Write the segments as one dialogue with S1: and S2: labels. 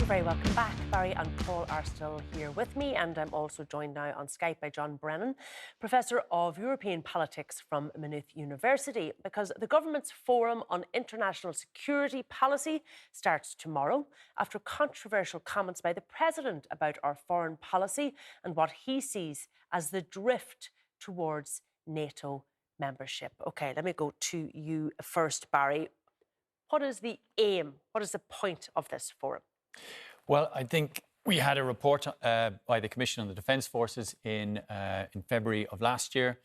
S1: very welcome back. Barry and Paul are still here with me, and I'm also joined now on Skype by John Brennan, Professor of European Politics from Maynooth University, because the government's Forum on International Security Policy starts tomorrow after controversial comments by the President about our foreign policy and what he sees as the drift towards NATO membership. OK, let me go to you first, Barry. What is the aim? What is the point of this forum?
S2: Well, I think we had a report by the Commission on the Defence Forces in February of last year.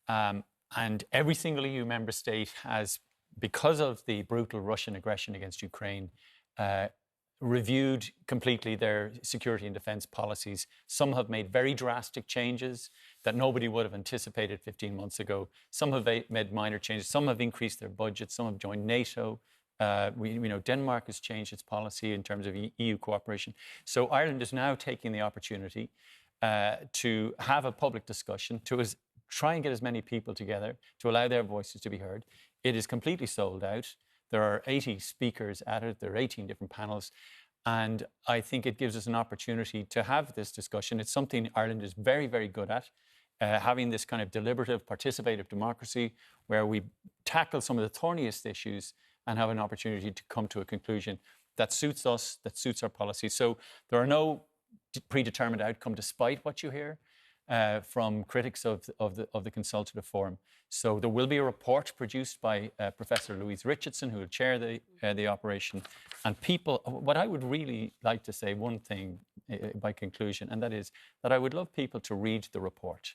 S2: And every single EU member state has, because of the brutal Russian aggression against Ukraine, reviewed completely their security and defence policies. Some have made very drastic changes that nobody would have anticipated 15 months ago. Some have made minor changes. Some have increased their budgets. Some have joined NATO. We know Denmark has changed its policy in terms of EU cooperation. So Ireland is now taking the opportunity to have a public discussion, to try and get as many people together, to allow their voices to be heard. It is completely sold out. There are 80 speakers at it. There are 18 different panels. And I think it gives us an opportunity to have this discussion. It's something Ireland is very, very good at, having this kind of deliberative, participative democracy where we tackle some of the thorniest issues and have an opportunity to come to a conclusion that suits us, that suits our policy. So there are no predetermined outcome, despite what you hear from critics of the consultative forum. So there will be a report produced by Professor Louise Richardson, who will chair the operation. And people, what I would really like to say, one thing by conclusion, and that is that I would love people to read the report,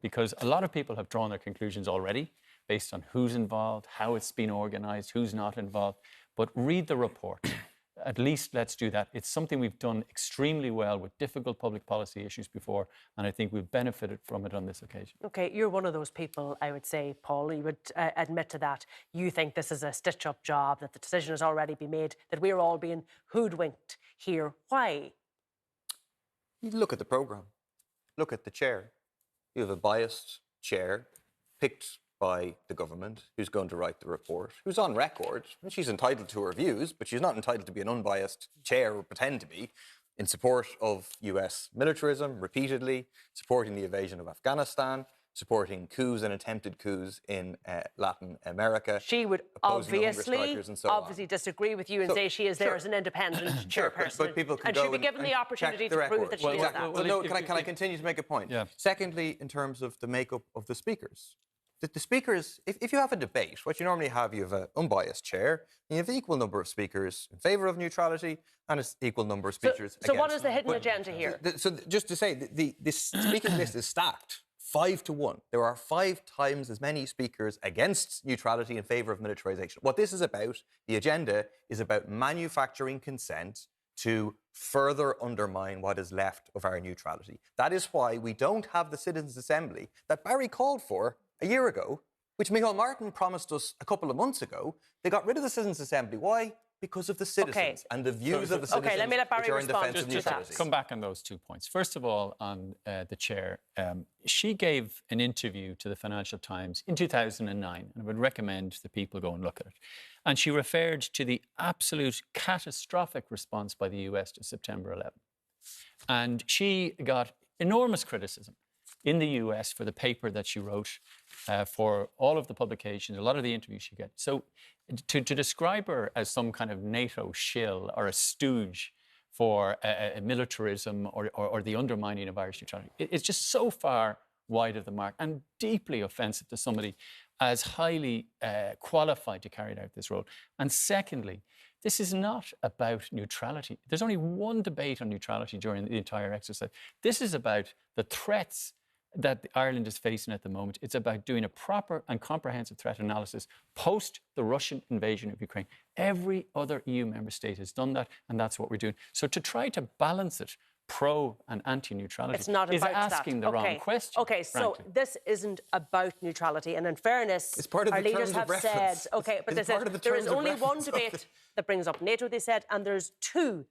S2: because a lot of people have drawn their conclusions already based on who's involved, how it's been organised, who's not involved. But read the report. At least let's do that. It's something we've done extremely well with difficult public policy issues before, and I think we've benefited from it on this occasion. OK,
S1: you're one of those people, I would say, Paul, you would admit to that. You think this is a stitch-up job, that the decision has already been made, that we're all being hoodwinked here. Why?
S3: You look at the programme. Look at the chair. You have a biased chair picked by the government, who's going to write the report, who's on record. She's entitled to her views, but she's not entitled to be an unbiased chair or pretend to be, in support of US militarism repeatedly, supporting the invasion of Afghanistan, supporting coups and attempted coups in Latin America.
S1: She would obviously disagree with you and say she is there as an independent chairperson.
S3: But people can
S1: and should be given the opportunity to prove that she is that.
S3: Well, no, can I continue to make a point?
S2: Yeah.
S3: Secondly, in terms of the makeup of the speakers. The speakers, if you have a debate, what you normally have, you have an unbiased chair, and you have an equal number of speakers in favour of neutrality and an equal number of speakers against.
S1: So what is the hidden agenda here?
S3: So just to say, the speaking list is stacked 5-1. There are 5 times as many speakers against neutrality in favour of militarisation. What this is about, the agenda, is about manufacturing consent to further undermine what is left of our neutrality. That is why we don't have the Citizens' Assembly that Barry called for a year ago, which Micheál Martin promised us a couple of months ago. They got rid of the Citizens' Assembly. Why? Because of the citizens and the views of the citizens,
S1: let me let Barry
S3: which are in defence of
S2: just
S3: neutrality.
S2: Come back on those 2 points. First of all, on the chair, she gave an interview to the Financial Times in 2009, and I would recommend that people go and look at it. And she referred to the absolute catastrophic response by the US to September 11. And she got enormous criticism in the US for the paper that she wrote, for all of the publications, a lot of the interviews she got. So to describe her as some kind of NATO shill or a stooge for militarism or the undermining of Irish neutrality, it's just so far wide of the mark and deeply offensive to somebody as highly qualified to carry out this role. And secondly, this is not about neutrality. There's only one debate on neutrality during the entire exercise. This is about the threats that Ireland is facing at the moment. It's about doing a proper and comprehensive threat analysis post the Russian invasion of Ukraine. Every other EU member state has done that, and that's what we're doing. So to try to balance it, pro and anti-neutrality, is asking the wrong question.
S1: OK, so this isn't about neutrality, and in fairness,
S3: it's part of
S1: our
S3: the
S1: leaders have said, OK, but there is only one debate that brings up NATO, they said, and there's 2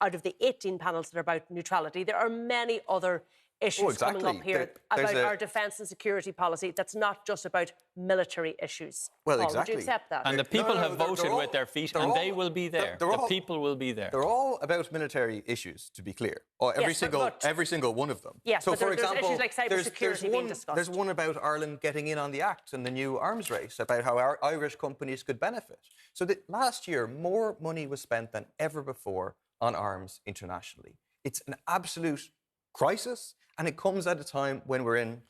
S1: out of the 18 panels that are about neutrality. There are many other issues coming up here about our defence and security policy that's not just about military issues.
S3: Well,
S1: Paul,
S3: exactly.
S1: would you accept that?
S2: And the people have voted with their feet, and they will be there. The people will be there.
S3: They're all about military issues, to be clear. Every single one of them.
S1: Yes,
S3: so
S1: but
S3: for example,
S1: issues like cybersecurity being discussed.
S3: There's one about Ireland getting in on the act and the new arms race, about how our Irish companies could benefit. So last year, more money was spent than ever before on arms internationally. It's an absolute crisis, and it comes at a time when we're in,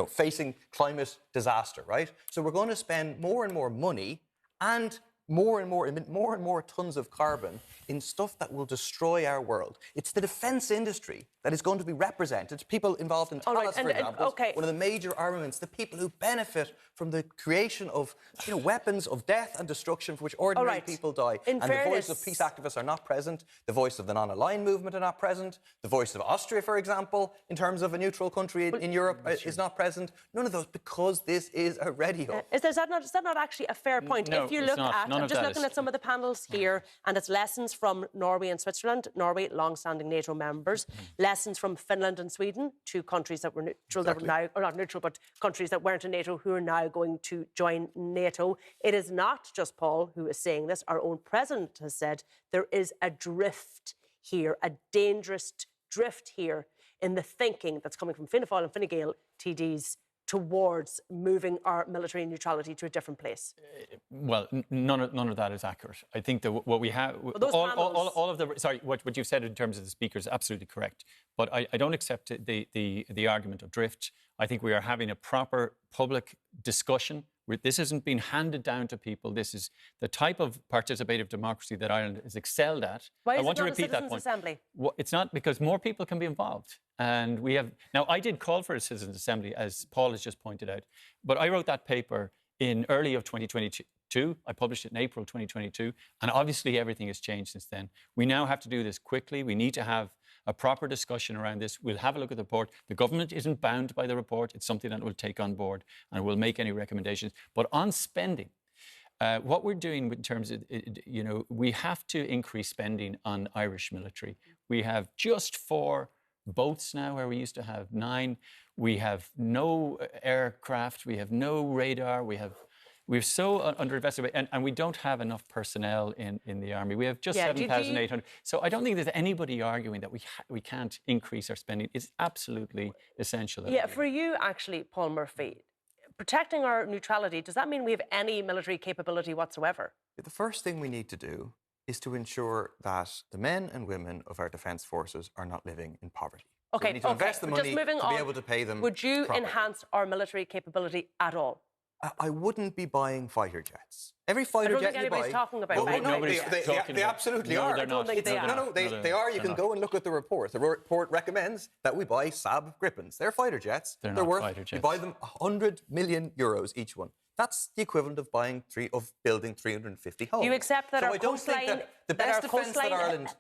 S3: facing climate disaster, right? So we're going to spend more and more money and more and more tons of carbon in stuff that will destroy our world. It's the defence industry that is going to be represented. People involved in Tallaght, for example, one of the major armaments, the people who benefit from the creation of weapons of death and destruction for which ordinary people die. And the voice of peace activists are not present. The voice of the non-aligned movement are not present. The voice of Austria, for example, in terms of a neutral country in Europe, is not present. None of those, because this is a radio.
S1: Is that not actually a fair point?
S2: No,
S1: if you look at, I'm just looking at some of the panels here, and it's lessons from Norway and Switzerland. Norway, long-standing NATO members. Lessons from Finland and Sweden, two countries that were neutral, that were now, or not neutral, but countries that weren't in NATO who are now going to join NATO. It is not just Paul who is saying this. Our own president has said there is a drift here, a dangerous drift here in the thinking that's coming from Fianna Fáil and Fine Gael TDs towards moving our military neutrality to a different place?
S2: Well, none of that is accurate. I think that what we have, all of the, sorry, what you've said in terms of the speaker is absolutely correct. But I don't accept the argument of drift. I think we are having a proper public discussion. This isn't being handed down to people. This is the type of participative democracy that Ireland is excelled at.
S1: Why
S2: I
S1: is
S2: want
S1: it
S2: to
S1: not
S2: repeat
S1: a
S2: that
S1: citizens'
S2: point.
S1: assembly?
S2: Well, it's not, because more people can be involved. And we have, now I did call for a citizens' assembly, as Paul has just pointed out, but I wrote that paper in early of 2022. I published it in April 2022, and obviously everything has changed since then. We now have to do this quickly. We need to have a proper discussion around this. We'll have a look at the report. The government isn't bound by the report. It's something that we'll take on board, and we'll make any recommendations. But on spending, what we're doing in terms of, we have to increase spending on Irish military. We have just 4 boats now, where we used to have 9. We have no aircraft. We have no radar. We're so underinvested, and we don't have enough personnel in the army. We have just 7,800. So I don't think there's anybody arguing that we can't increase our spending. It's absolutely essential.
S1: Yeah, for you, actually, Paul Murphy, protecting our neutrality, does that mean we have any military capability whatsoever?
S3: The first thing we need to do is to ensure that the men and women of our defence forces are not living in poverty.
S1: Okay,
S3: so we need to invest the money to be able to pay them.
S1: Would you
S3: properly.
S1: enhance our military capability at all?
S3: I wouldn't be buying fighter jets. Every fighter jet you buy...
S1: I don't think anybody's talking about
S3: they absolutely are.
S2: No, they're not.
S3: They are. You can go and look at the report. The report recommends that we buy Saab Gripens. They're fighter jets.
S2: They're not
S3: worth,
S2: fighter jets.
S3: You buy them €100 million each one. That's the equivalent of building 350 homes.
S1: Do you accept that
S3: so
S1: our coastline,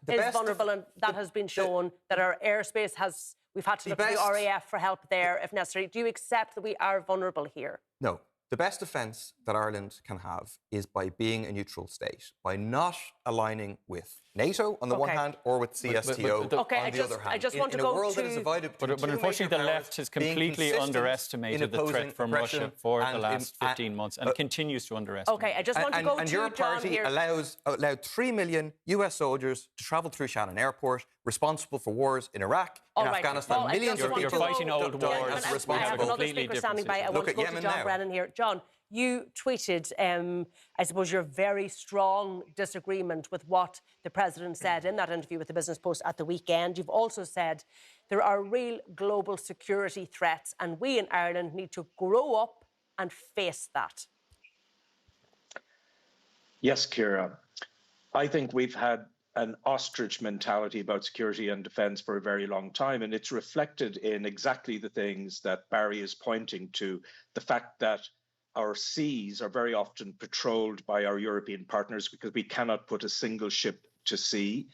S1: is vulnerable, and that has been shown, that our airspace has... We've had to look to the RAF for help there if necessary. Do you accept that we are vulnerable here?
S3: No. The best defence that Ireland can have is by being a neutral state, by not aligning with NATO on the one hand or with CSTO on the other hand.
S1: I just want to go to...
S2: But unfortunately, the left has completely underestimated the threat from Russia for the last 15 months and continues to underestimate.
S1: Okay, I just want to go to
S3: And your party allowed 3 million US soldiers to travel through Shannon Airport, responsible for wars in Iraq, in Afghanistan. Millions of people...
S2: You're fighting old wars.
S1: I have another speaker standing by. I want to go to John Brennan here. John, you tweeted, I suppose, your very strong disagreement with what the President said in that interview with the Business Post at the weekend. You've also said there are real global security threats and we in Ireland need to grow up and face that.
S4: Yes, Ciara. I think we've had an ostrich mentality about security and defence for a very long time, and it's reflected in exactly the things that Barry is pointing to, the fact that our seas are very often patrolled by our European partners because we cannot put a single ship to sea.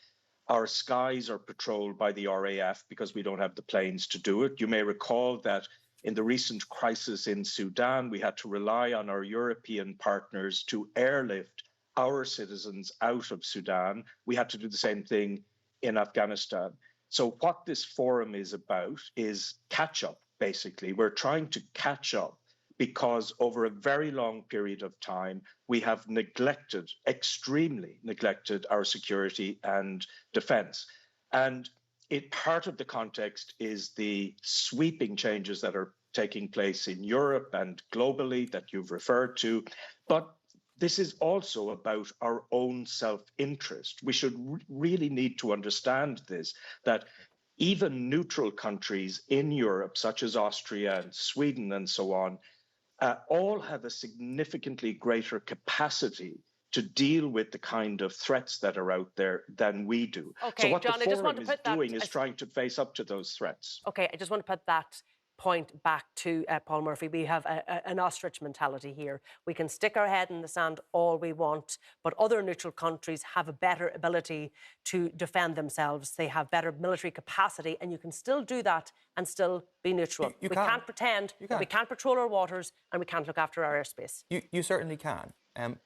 S4: Our skies are patrolled by the RAF because we don't have the planes to do it. You may recall that in the recent crisis in Sudan, we had to rely on our European partners to airlift our citizens out of Sudan. We had to do the same thing in Afghanistan. So what this forum is about is catch up, basically. We're trying to catch up because over a very long period of time, we have extremely neglected our security and defense. And part of the context is the sweeping changes that are taking place in Europe and globally that you've referred to. But this is also about our own self-interest. We should really need to understand this, that even neutral countries in Europe, such as Austria and Sweden and so on, all have a significantly greater capacity to deal with the kind of threats that are out there than we do.
S1: Okay,
S4: so what
S1: John,
S4: the forum is doing is trying to face up to those threats.
S1: Okay, I just want to put that point back to Paul Murphy. We have an ostrich mentality here. We can stick our head in the sand all we want, but other neutral countries have a better ability to defend themselves. They have better military capacity, and you can still do that and still be neutral. We can't pretend that we can't patrol our waters and we can't look after our airspace.
S3: You certainly can.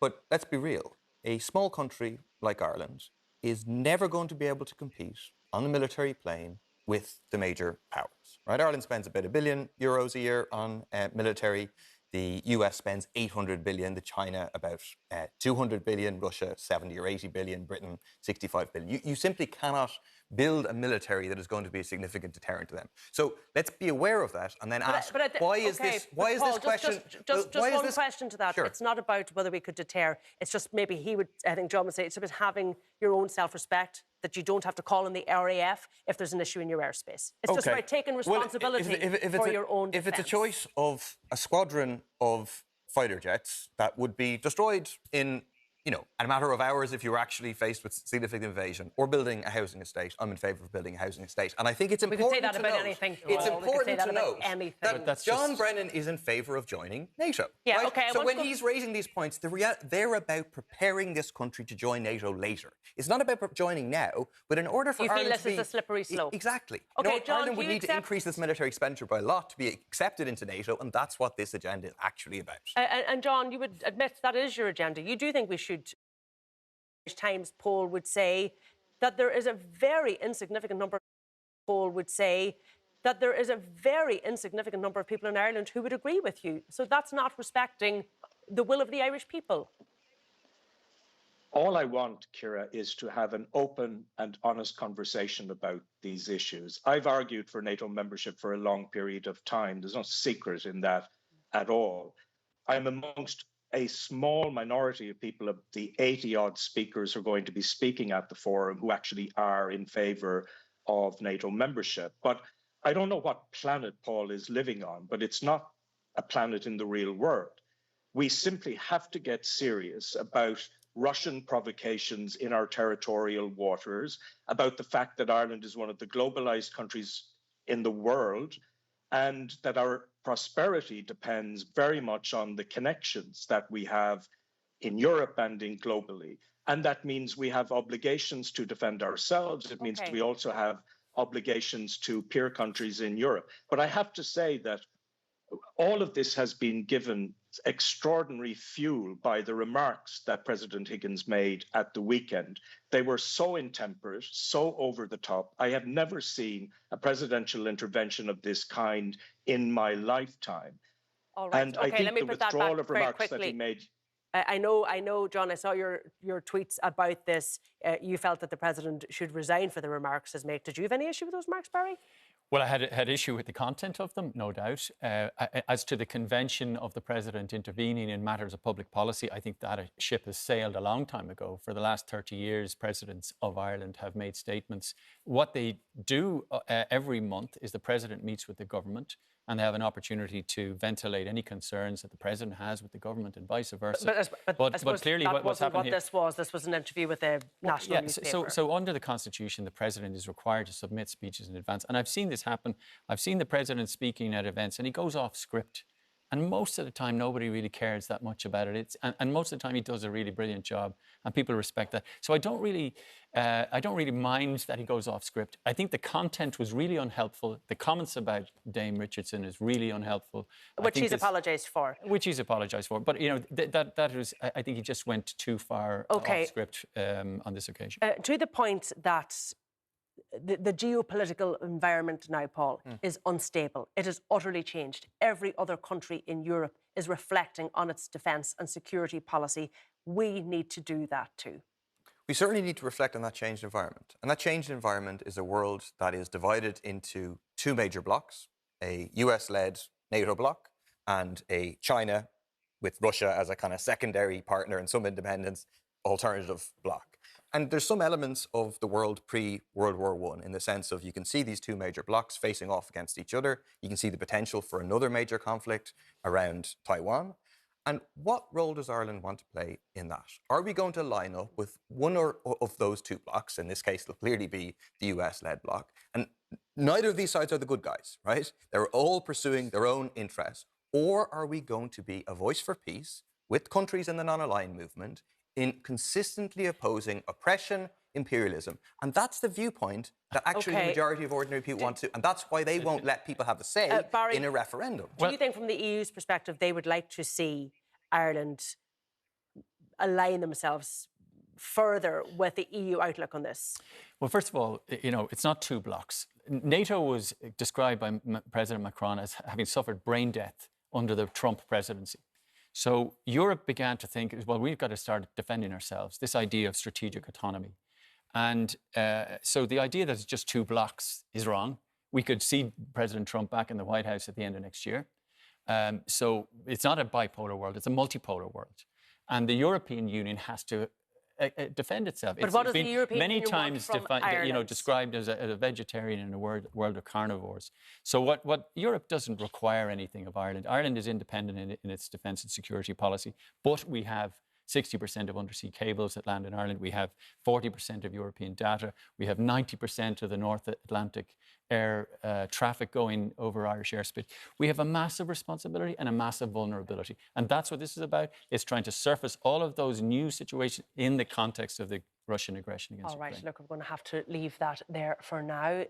S3: But let's be real. A small country like Ireland is never going to be able to compete on the military plane with the major powers, right? Ireland spends about €1 billion a year on military. The US spends 800 billion, the China about 200 billion, Russia 70 or 80 billion, Britain 65 billion. You simply cannot build a military that is going to be a significant deterrent to them. So let's be aware of that and then ask, why is this question...
S1: Just one question to that.
S3: Sure.
S1: It's not about whether we could deter. It's just maybe I think John would say, it's about having your own self-respect, that you don't have to call in the RAF if there's an issue in your airspace. It's just about taking responsibility for your own defence.
S3: If it's a choice of a squadron of fighter jets that would be destroyed in, in a matter of hours if you were actually faced with significant invasion, or building a housing estate, I'm in favour of building a housing estate. And I think it's important
S1: to note... We could say that about anything.
S3: It's important to note
S1: that
S3: John Brennan is in favour of joining NATO.
S1: Yeah,
S3: right?
S1: OK.
S3: So when he's raising these points, they're about preparing this country to join NATO later. It's not about joining now, but in order for Ireland to be...
S1: You feel this is a slippery slope?
S3: Exactly.
S1: OK, John,
S3: Ireland would need to increase this military expenditure by a lot to be accepted into NATO, and that's what this agenda is actually about.
S1: And John, you would admit that is your agenda. You do think we should... Times poll would say that there is a very insignificant number of people in Ireland who would agree with you. So that's not respecting the will of the Irish people.
S4: All I want, Ciara, is to have an open and honest conversation about these issues. I've argued for NATO membership for a long period of time. There's no secret in that at all. I'm amongst a small minority of people, of the 80-odd speakers who are going to be speaking at the forum, who actually are in favour of NATO membership. But I don't know what planet Paul is living on, but it's not a planet in the real world. We simply have to get serious about Russian provocations in our territorial waters, about the fact that Ireland is one of the globalized countries in the world, and that our prosperity depends very much on the connections that we have in Europe and in globally. And that means we have obligations to defend ourselves. It means we also have obligations to peer countries in Europe. But I have to say that all of this has been given extraordinary fuel by the remarks that President Higgins made at the weekend. They were so intemperate, so over the top. I have never seen a presidential intervention of this kind in my lifetime.
S1: All right.
S4: And I think the withdrawal of remarks that he made...
S1: I know, John, I saw your tweets about this. You felt that the president should resign for the remarks he's made. Did you have any issue with those remarks, Barry?
S2: Well, I had issue with the content of them, no doubt. As to the convention of the president intervening in matters of public policy, I think that ship has sailed a long time ago. For the last 30 years, presidents of Ireland have made statements. What they do every month is the president meets with the government, and they have an opportunity to ventilate any concerns that the president has with the government and vice versa. But clearly what's happened here...
S1: This was an interview with a national newspaper.
S2: So under the Constitution, the president is required to submit speeches in advance. And I've seen this happen. I've seen the president speaking at events and he goes off script. And most of the time, nobody really cares that much about it. And most of the time, he does a really brilliant job, and people respect that. So I don't really mind that he goes off script. I think the content was really unhelpful. The comments about Dame Richardson is really unhelpful.
S1: Which he's apologised for.
S2: Which he's apologised for. But that was, I think he just went too far off script on this occasion.
S1: To the point that the geopolitical environment now, Paul, is unstable. It has utterly changed. Every other country in Europe is reflecting on its defence and security policy. We need to do that too.
S3: We certainly need to reflect on that changed environment. And that changed environment is a world that is divided into two major blocs, a US-led NATO bloc and a China with Russia as a kind of secondary partner and some independence alternative bloc. And there's some elements of the world pre-World War I in the sense of you can see these two major blocs facing off against each other. You can see the potential for another major conflict around Taiwan. And what role does Ireland want to play in that? Are we going to line up with one of those two blocs? In this case, it'll clearly be the US-led bloc. And neither of these sides are the good guys, right? They're all pursuing their own interests. Or are we going to be a voice for peace with countries in the non-aligned movement in consistently opposing oppression, imperialism? And that's the viewpoint that actually the majority of ordinary people want to, and that's why they won't let people have a say
S1: Barry,
S3: in a referendum.
S1: Do you think from the EU's perspective they would like to see Ireland align themselves further with the EU outlook on this?
S2: Well, first of all, you know, it's not two blocs. NATO was described by President Macron as having suffered brain death under the Trump presidency. So Europe began to think, well, we've got to start defending ourselves, this idea of strategic autonomy. And so the idea that it's just two blocs is wrong. We could see President Trump back in the White House at the end of next year. So it's not a bipolar world, it's a multipolar world. And the European Union has to defend itself.
S1: But what does the European
S2: many
S1: Union
S2: times
S1: want from Ireland?
S2: described as a vegetarian in a world of carnivores. So what Europe doesn't require anything of Ireland. Ireland is independent in its defence and security policy, but we have 60% of undersea cables that land in Ireland. We have 40% of European data. We have 90% of the North Atlantic air traffic going over Irish airspace. We have a massive responsibility and a massive vulnerability. And that's what this is about. It's trying to surface all of those new situations in the context of the Russian aggression against Ukraine.
S1: All right, look, we're going to have to leave that there for now.